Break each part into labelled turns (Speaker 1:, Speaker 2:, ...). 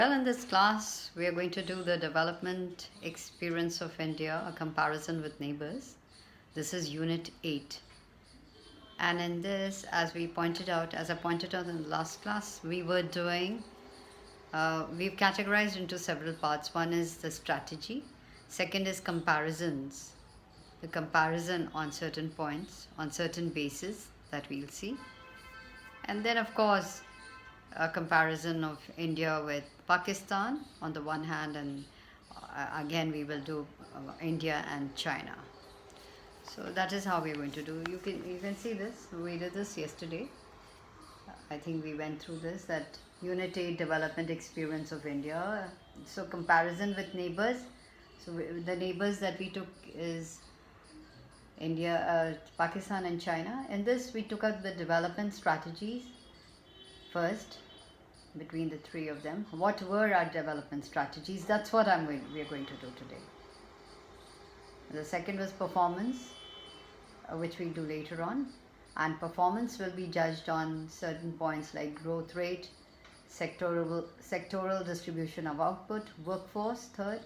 Speaker 1: Well, in this class, we are going to do the development experience of India, a comparison with neighbors. This is Unit 8. And in this, as I pointed out in the last class, we've categorized into several parts. One is the strategy, second is comparisons, the comparison on certain points, on certain bases that we'll see. And then, of course, a comparison of India with Pakistan on the one hand, and again we will do India and China. So that is how we're going to do. You can see this. We did this yesterday. I think we went through this, that Unit 8 development experience of India. So comparison with neighbors. So the neighbors that we took is India, Pakistan and China. In this we took out the development strategies first between the three of them. What were our development strategies? That's what we are going to do today. The second was performance, which we'll do later on. And performance will be judged on certain points like growth rate, sectoral distribution of output, workforce, third,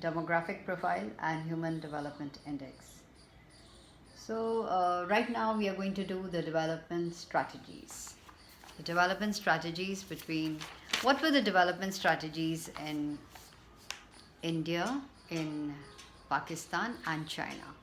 Speaker 1: demographic profile, and human development index. So right now we are going to do the development strategies. The development strategies what were the development strategies in India, in Pakistan and China.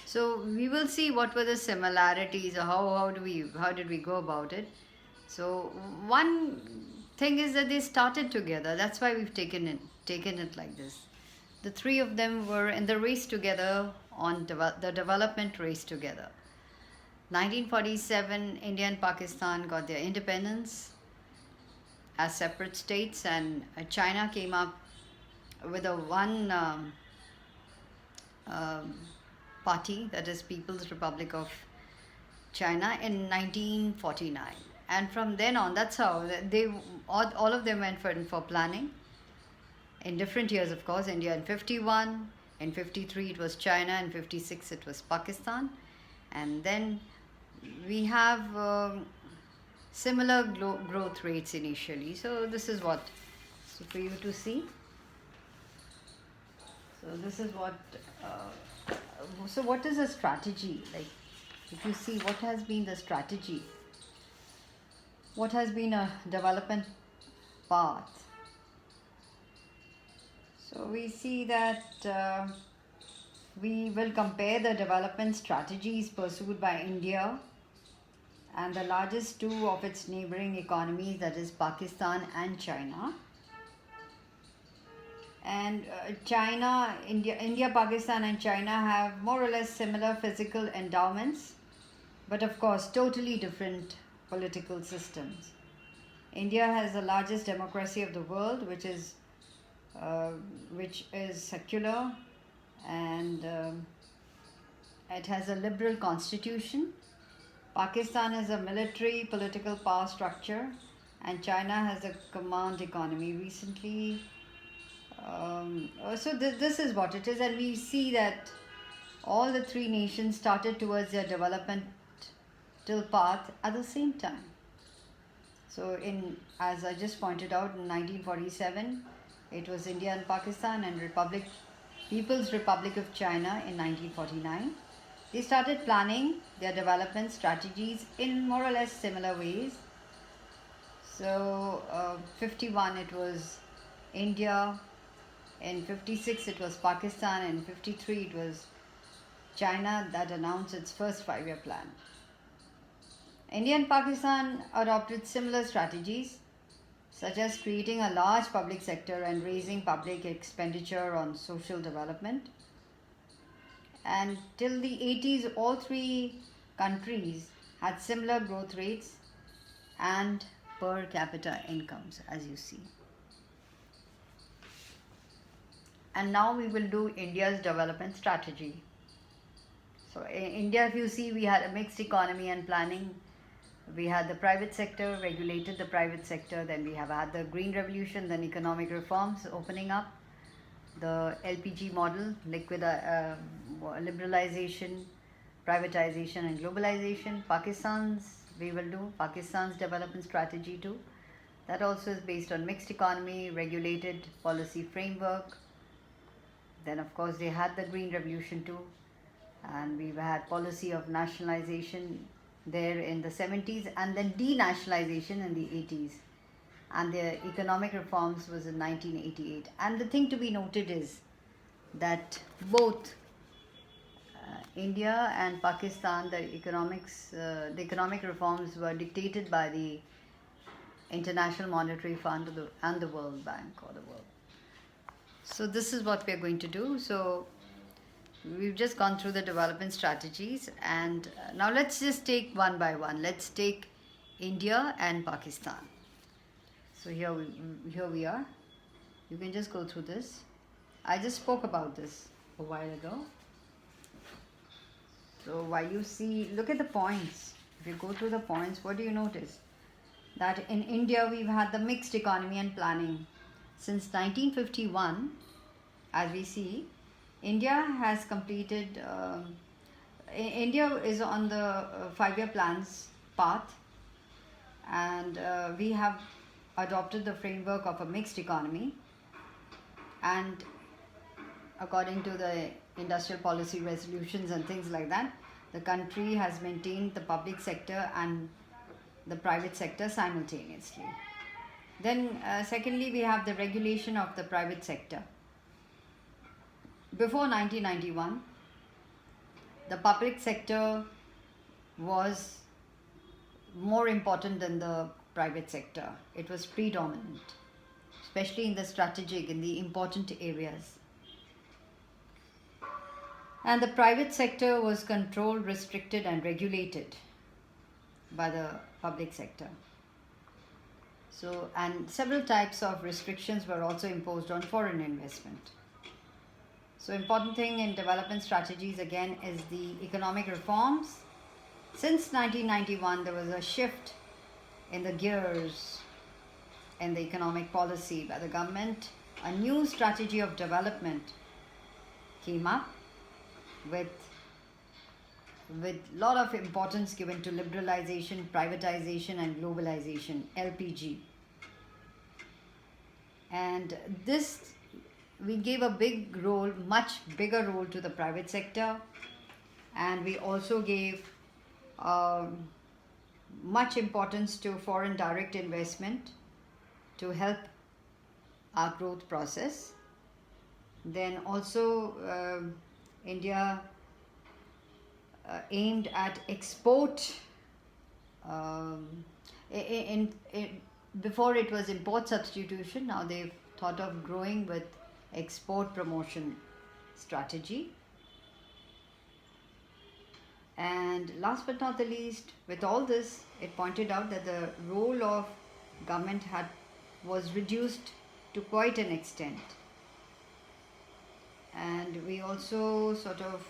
Speaker 1: So we will see what were the similarities, or how did we go about it. So one thing is that they started together. That's why we've taken it like this. The three of them were in the race together, on the development race together. 1947, India and Pakistan got their independence as separate states, and China came up with a one party, that is People's Republic of China, in 1949. And from then on, that's how all of them went for planning in different years. Of course, India in 51, in 53 it was China, in 56 it was Pakistan, and then we have similar growth rates initially. So this is what, so for you to see. So this is what, so what is a strategy? Like, if you see what has been the strategy, what has been a development path. So we see that we will compare the development strategies pursued by India and the largest two of its neighboring economies, that is Pakistan and China. And India, Pakistan and China have more or less similar physical endowments, but of course totally different political systems. India has the largest democracy of the world, which is secular, and it has a liberal constitution. Pakistan has a military political power structure, and China has a command economy. Recently, so this is what it is, and we see that all the three nations started towards their developmental path at the same time. So as I just pointed out, in 1947, it was India and Pakistan, and People's Republic of China in 1949. They started planning their development strategies in more or less similar ways. So 51 it was India, in 56 it was Pakistan, and in 53 it was China that announced its first 5-year plan. India and Pakistan adopted similar strategies, such as creating a large public sector and raising public expenditure on social development. And till the 80s, all three countries had similar growth rates and per capita incomes, as you see. And now we will do India's development strategy. So in India, if you see, we had a mixed economy and planning. We had the private sector, regulated the private sector, then we have had the Green Revolution, then economic reforms opening up, the LPG model, liberalization, privatization and globalization. We will do Pakistan's development strategy too. That also is based on mixed economy, regulated policy framework. Then of course they had the Green Revolution too, and we've had policy of nationalization there in the 70s, and then denationalization in the 80s, and the economic reforms was in 1988. And the thing to be noted is that both India and Pakistan, the economic reforms were dictated by the International Monetary Fund and the World Bank or the World. So this is what we are going to do. So we've just gone through the development strategies, and now let's just take one by one. Let's take India and Pakistan. So here we are. You can just go through this. I just spoke about this a while ago. So while you see, look at the points. If you go through the points, what do you notice? That in India we've had the mixed economy and planning. Since 1951, as we see, India has completed, India is on the 5-year plans path, and we have adopted the framework of a mixed economy, and according to the industrial policy resolutions and things like that, the country has maintained the public sector and the private sector simultaneously. Then secondly, we have the regulation of the private sector. Before 1991, the public sector was more important than the private sector. It was predominant, especially in the strategic, in the important areas. And the private sector was controlled, restricted and regulated by the public sector. So, and several types of restrictions were also imposed on foreign investment. So important thing in development strategies again is the economic reforms. Since 1991, there was a shift in the gears in the economic policy by the government. A new strategy of development came up with lot of importance given to liberalization, privatization and globalization, LPG. And this, we gave a big role, much bigger role to the private sector, and we also gave much importance to foreign direct investment to help our growth process. Then also India aimed at export. Before it was import substitution, now they've thought of growing with export promotion strategy. And last but not the least, with all this, it pointed out that the role of government was reduced to quite an extent. And we also sort of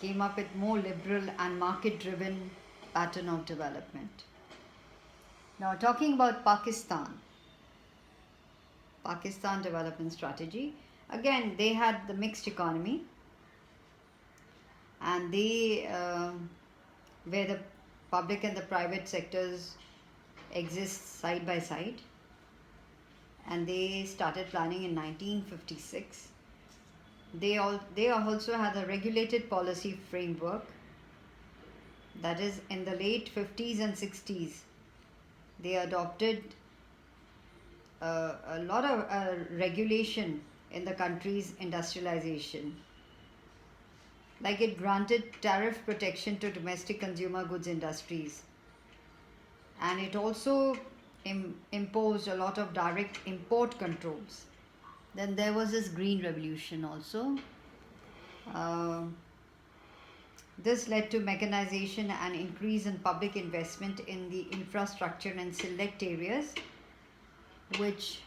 Speaker 1: came up with more liberal and market-driven pattern of development. Now talking about Pakistan development strategy, again they had the mixed economy, and they where the public and the private sectors exist side by side, and they started planning in 1956. They also had a regulated policy framework, that is in the late 50s and 60s. They adopted a lot of regulation in the country's industrialization. Like it granted tariff protection to domestic consumer goods industries, and it also imposed a lot of direct import controls. Then there was this Green Revolution also. This led to mechanization and increase in public investment in the infrastructure in select areas, which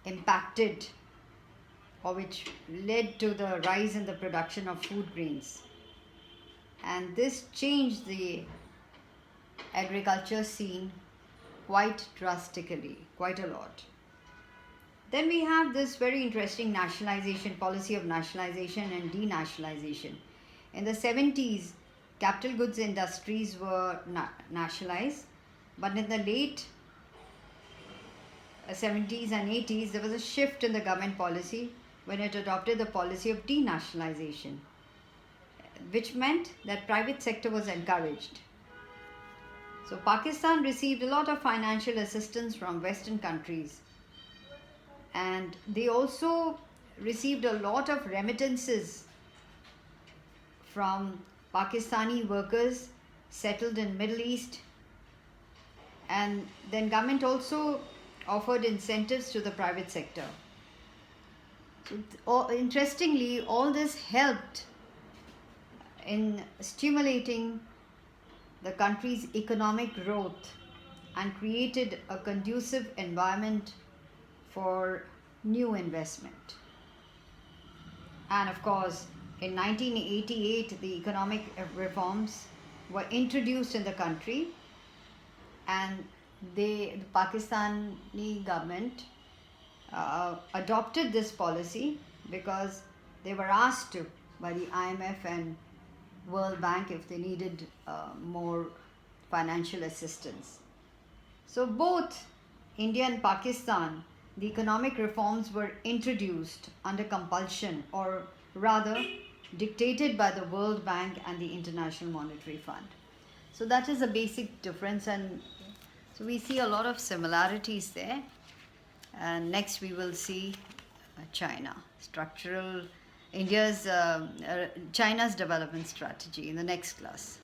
Speaker 1: impacted or which led to the rise in the production of food grains. And this changed the agriculture scene quite drastically, quite a lot. Then we have this very interesting nationalization, policy of nationalization and denationalization. In the 70s, capital goods industries were nationalized, But in the late 70s and 80s, there was a shift in the government policy when it adopted the policy of denationalization, which meant that private sector was encouraged. So Pakistan received a lot of financial assistance from Western countries, and they also received a lot of remittances from Pakistani workers settled in Middle East, and then government also offered incentives to the private sector. So interestingly, all this helped in stimulating the country's economic growth and created a conducive environment for new investment. And of course, in 1988, the economic reforms were introduced in the country, and the Pakistani government adopted this policy because they were asked to by the IMF and World Bank if they needed more financial assistance. So both India and Pakistan, the economic reforms were introduced under compulsion, or rather dictated by the World Bank and the International Monetary Fund. So that is a basic difference, and so we see a lot of similarities there. And next we will see China, structural China's development strategy in the next class.